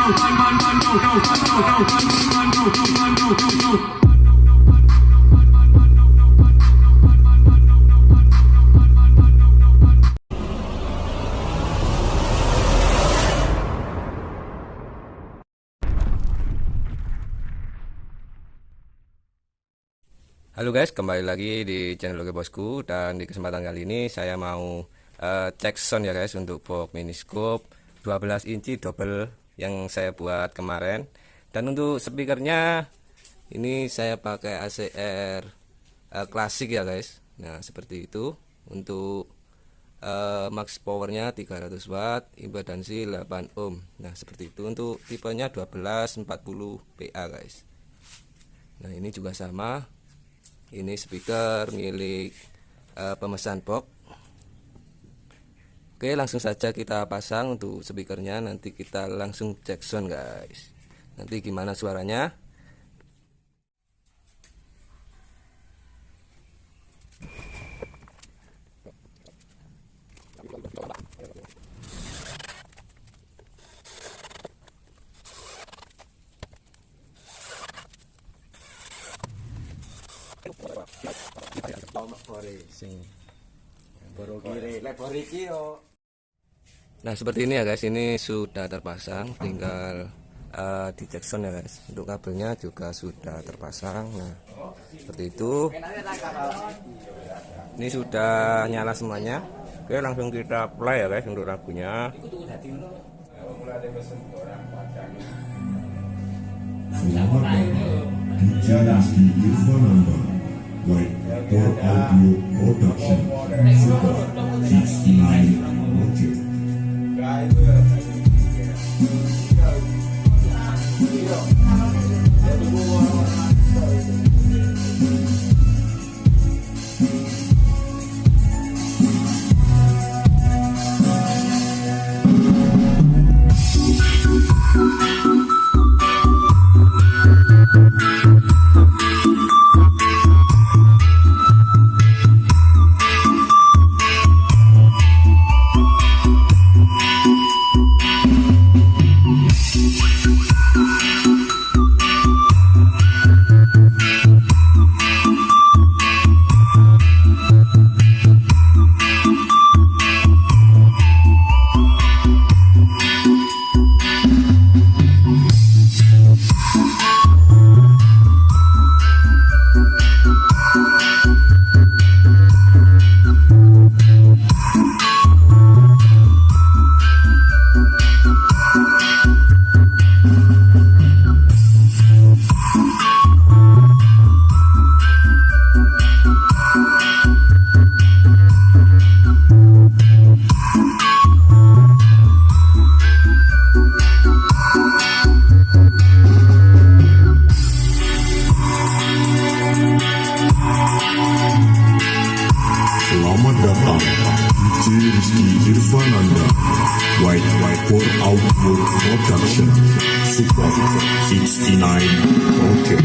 Halo guys, kembali lagi di channel Oke Bosku. Dan di kesempatan kali ini saya mau cek sound ya guys, untuk box Miniscoop 12 inci double yang saya buat kemarin. Dan untuk speakernya ini saya pakai ACR klasik ya guys. Nah seperti itu. Untuk max powernya 300 watt, impedansi 8 ohm. Nah seperti itu. Untuk tipenya 1240 PA guys. Nah ini juga sama. Ini speaker milik pemesan box. Oke, langsung saja kita pasang untuk speakernya. Nanti kita langsung cek sound guys. Nanti gimana suaranya. Nah seperti ini ya guys, ini sudah terpasang, tinggal dicek sound ya guys. Untuk kabelnya juga sudah terpasang. Nah seperti itu. Ini sudah nyala semuanya. Oke, langsung kita play ya guys untuk lagunya. Selamat datang di White for Audio Production Super 69 Oke. Selamat datang di White for Audio Production Super 69 Oke.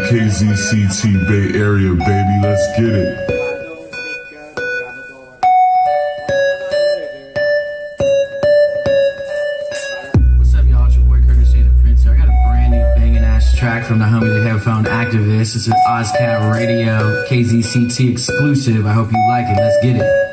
KZCT Bay Area, baby, let's get it. What's up, y'all? It's your boy Curtis the Prince here. I got a brand new banging ass track from the homie the Headphone Activist. It's an OzCat Radio KZCT exclusive. I hope you like it. Let's get it.